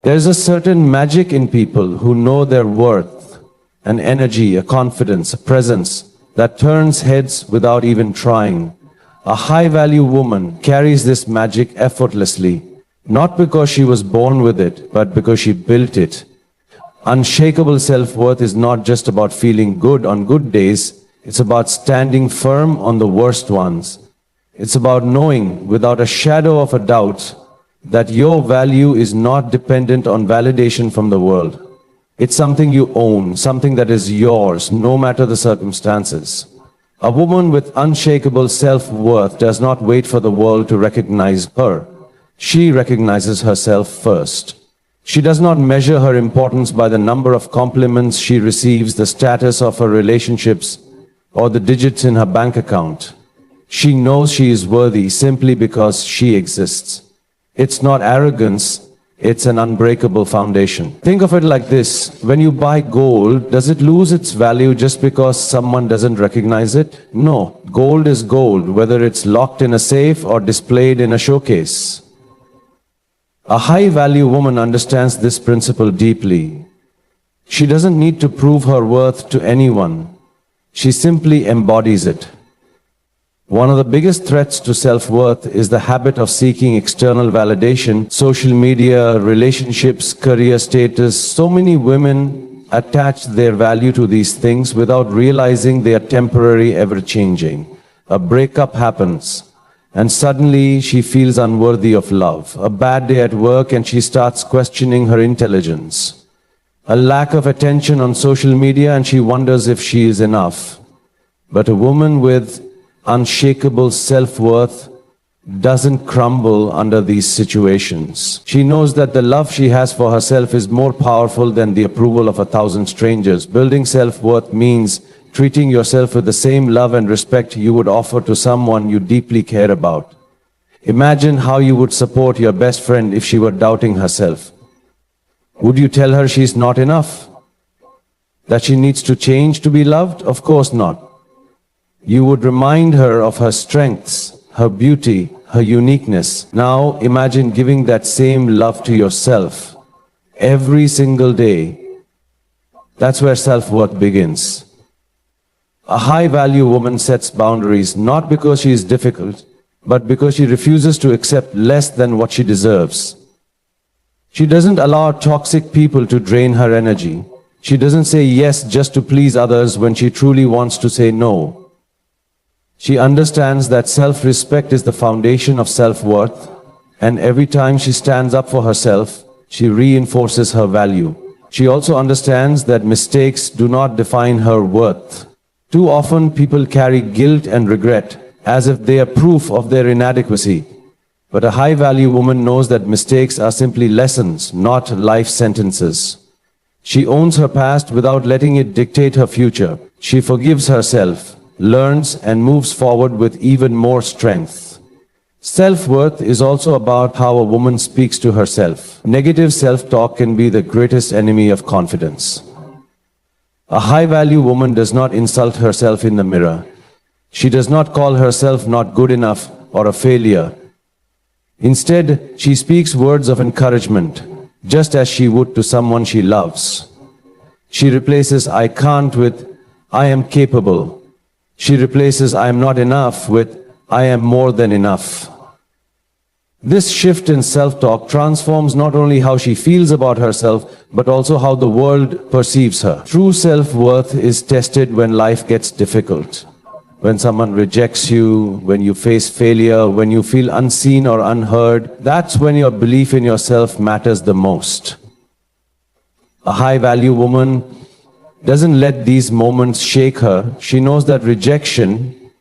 There's a certain magic in people who know their worth, an energy, a confidence, a presence that turns heads without even trying. A high-value woman carries this magic effortlessly, not because she was born with it, but because she built it. Unshakable self-worth is not just about feeling good on good days, it's about standing firm on the worst ones. It's about knowing, without a shadow of a doubt, that your value is not dependent on validation from the world. It's something you own, something that is yours, no matter the circumstances. A woman with unshakable self-worth does not wait for the world to recognize her. She recognizes herself first. She does not measure her importance by the number of compliments she receives, the status of her relationships, or the digits in her bank account. She knows she is worthy simply because she exists. It's not arrogance, it's an unbreakable foundation. Think of it like this. When you buy gold, does it lose its value just because someone doesn't recognize it? No. Gold is gold, whether it's locked in a safe or displayed in a showcase. A high-value woman understands this principle deeply. She doesn't need to prove her worth to anyone. She simply embodies it. One of the biggest threats to self-worth is the habit of seeking external validation, social media, relationships, career status. So many women attach their value to these things without realizing they are temporary, ever-changing. A breakup happens, and suddenly she feels unworthy of love. A bad day at work and she starts questioning her intelligence. A lack of attention on social media and she wonders if she is enough. But a woman with unshakable self-worth doesn't crumble under these situations. She knows that the love she has for herself is more powerful than the approval of 1,000 strangers. Building self-worth means treating yourself with the same love and respect you would offer to someone you deeply care about. Imagine how you would support your best friend if she were doubting herself. Would you tell her she's not enough? That she needs to change to be loved? Of course not. You would remind her of her strengths, her beauty, her uniqueness. Now imagine giving that same love to yourself every single day. That's where self-worth begins. A high-value woman sets boundaries not because she is difficult, but because she refuses to accept less than what she deserves. She doesn't allow toxic people to drain her energy. She doesn't say yes just to please others when she truly wants to say no. She understands that self-respect is the foundation of self-worth, and every time she stands up for herself, she reinforces her value. She also understands that mistakes do not define her worth. Too often people carry guilt and regret as if they are proof of their inadequacy. But a high-value woman knows that mistakes are simply lessons, not life sentences. She owns her past without letting it dictate her future. She forgives herself, learns, and moves forward with even more strength. Self-worth is also about how a woman speaks to herself. Negative self-talk can be the greatest enemy of confidence. A high-value woman does not insult herself in the mirror. She does not call herself not good enough or a failure. Instead, she speaks words of encouragement, just as she would to someone she loves. She replaces "I can't" with "I am capable." She replaces "I am not enough" with "I am more than enough." This shift in self-talk transforms not only how she feels about herself, but also how the world perceives her. True self-worth is tested when life gets difficult. When someone rejects you, when you face failure, when you feel unseen or unheard, that's when your belief in yourself matters the most. A high-value woman doesn't let these moments shake her. She knows that rejection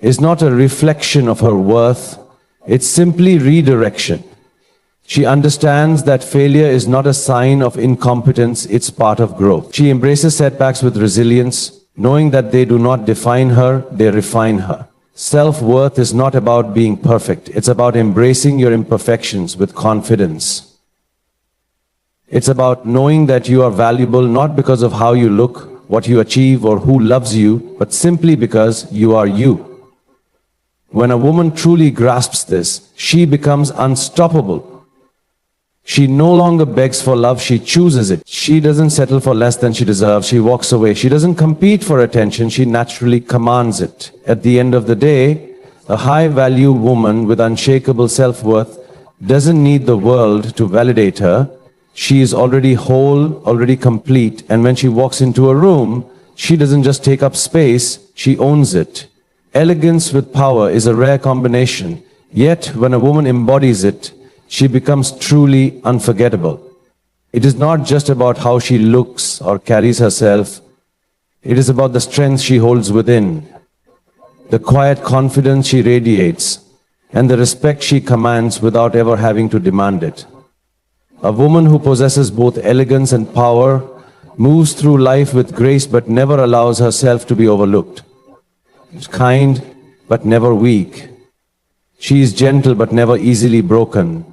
is not a reflection of her worth, it's simply redirection. She understands that failure is not a sign of incompetence, it's part of growth. She embraces setbacks with resilience, knowing that they do not define her, they refine her. Self-worth is not about being perfect, it's about embracing your imperfections with confidence. It's about knowing that you are valuable not because of how you look, what you achieve, or who loves you, but simply because you are you. When a woman truly grasps this, she becomes unstoppable. She no longer begs for love, she chooses it. She doesn't settle for less than she deserves, she walks away. She doesn't compete for attention, she naturally commands it. At the end of the day, a high-value woman with unshakable self-worth doesn't need the world to validate her. She is already whole, already complete, and when she walks into a room, she doesn't just take up space, she owns it. Elegance with power is a rare combination, yet when a woman embodies it, she becomes truly unforgettable. It is not just about how she looks or carries herself, it is about the strength she holds within, the quiet confidence she radiates, and the respect she commands without ever having to demand it. A woman who possesses both elegance and power moves through life with grace but never allows herself to be overlooked. She's kind but never weak. She is gentle but never easily broken.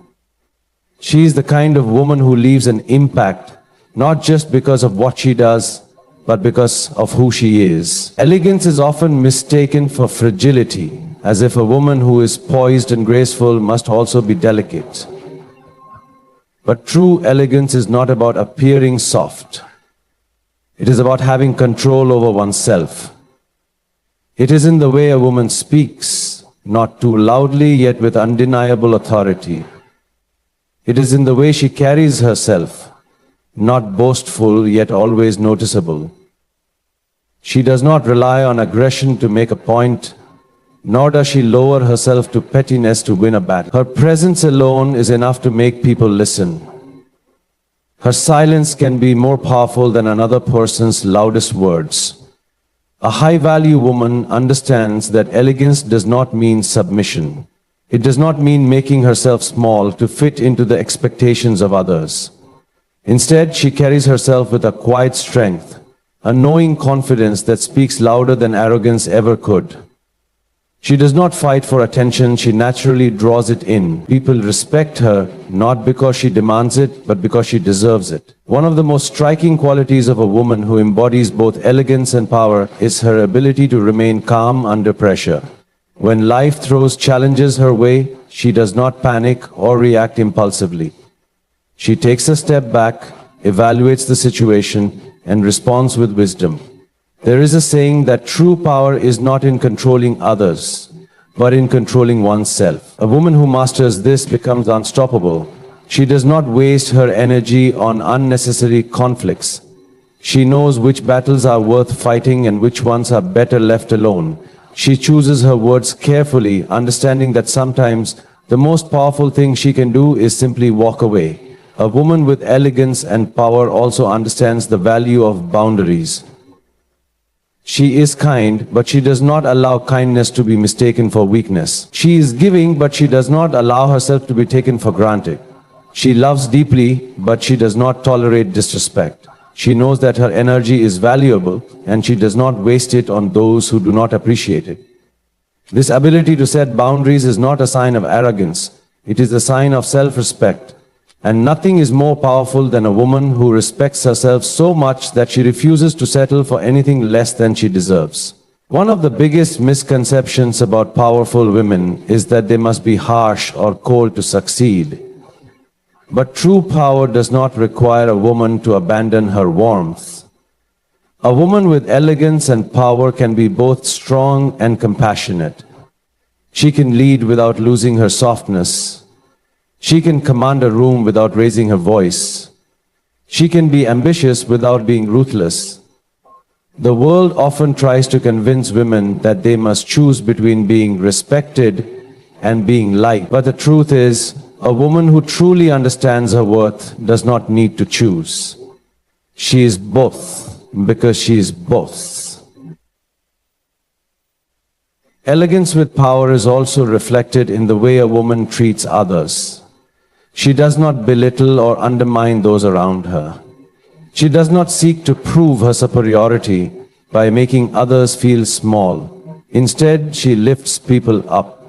She is the kind of woman who leaves an impact, not just because of what she does, but because of who she is. Elegance is often mistaken for fragility, as if a woman who is poised and graceful must also be delicate. But true elegance is not about appearing soft. It is about having control over oneself. It is in the way a woman speaks, not too loudly yet with undeniable authority. It is in the way she carries herself, not boastful yet always noticeable. She does not rely on aggression to make a point, nor does she lower herself to pettiness to win a battle. Her presence alone is enough to make people listen. Her silence can be more powerful than another person's loudest words. A high-value woman understands that elegance does not mean submission. It does not mean making herself small to fit into the expectations of others. Instead, she carries herself with a quiet strength, a knowing confidence that speaks louder than arrogance ever could. She does not fight for attention, she naturally draws it in. People respect her not because she demands it, but because she deserves it. One of the most striking qualities of a woman who embodies both elegance and power is her ability to remain calm under pressure. When life throws challenges her way, she does not panic or react impulsively. She takes a step back, evaluates the situation, and responds with wisdom. There is a saying that true power is not in controlling others, but in controlling oneself. A woman who masters this becomes unstoppable. She does not waste her energy on unnecessary conflicts. She knows which battles are worth fighting and which ones are better left alone. She chooses her words carefully, understanding that sometimes the most powerful thing she can do is simply walk away. A woman with elegance and power also understands the value of boundaries. She is kind, but she does not allow kindness to be mistaken for weakness. She is giving, but she does not allow herself to be taken for granted. She loves deeply, but she does not tolerate disrespect. She knows that her energy is valuable, and she does not waste it on those who do not appreciate it. This ability to set boundaries is not a sign of arrogance. It is a sign of self-respect. And nothing is more powerful than a woman who respects herself so much that she refuses to settle for anything less than she deserves. One of the biggest misconceptions about powerful women is that they must be harsh or cold to succeed. But true power does not require a woman to abandon her warmth. A woman with elegance and power can be both strong and compassionate. She can lead without losing her softness. She can command a room without raising her voice. She can be ambitious without being ruthless. The world often tries to convince women that they must choose between being respected and being liked. But the truth is, a woman who truly understands her worth does not need to choose. She is both, because she is both. Elegance with power is also reflected in the way a woman treats others. She does not belittle or undermine those around her. She does not seek to prove her superiority by making others feel small. Instead, she lifts people up.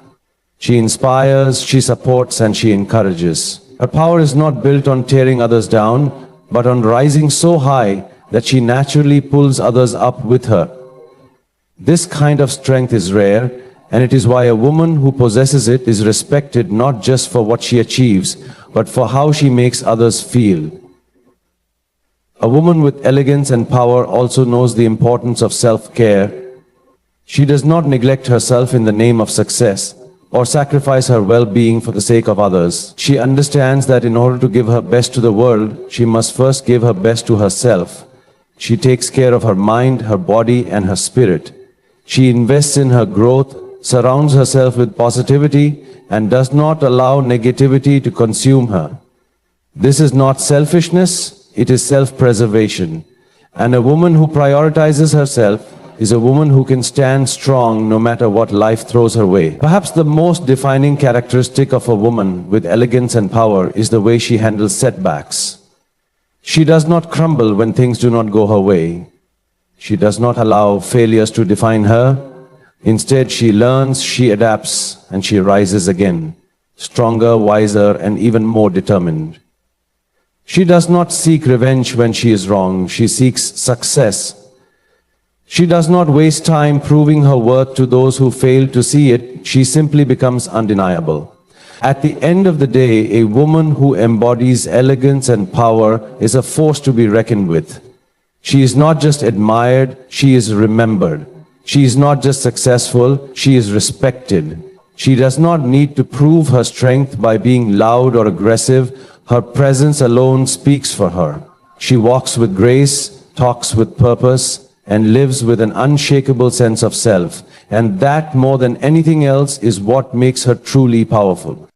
She inspires, she supports, and she encourages. Her power is not built on tearing others down, but on rising so high that she naturally pulls others up with her. This kind of strength is rare, and it is why a woman who possesses it is respected not just for what she achieves, but for how she makes others feel. A woman with elegance and power also knows the importance of self-care. She does not neglect herself in the name of success or sacrifice her well-being for the sake of others. She understands that in order to give her best to the world, she must first give her best to herself. She takes care of her mind, her body, and her spirit. She invests in her growth, surrounds herself with positivity, and does not allow negativity to consume her. This is not selfishness, it is self-preservation. And a woman who prioritizes herself is a woman who can stand strong no matter what life throws her way. Perhaps the most defining characteristic of a woman with elegance and power is the way she handles setbacks. She does not crumble when things do not go her way. She does not allow failures to define her. Instead, she learns, she adapts, and she rises again, stronger, wiser, and even more determined. She does not seek revenge when she is wrong. She seeks success. She does not waste time proving her worth to those who fail to see it. She simply becomes undeniable. At the end of the day, a woman who embodies elegance and power is a force to be reckoned with. She is not just admired, she is remembered. She is not just successful, she is respected. She does not need to prove her strength by being loud or aggressive. Her presence alone speaks for her. She walks with grace, talks with purpose, and lives with an unshakable sense of self. And that, more than anything else, is what makes her truly powerful.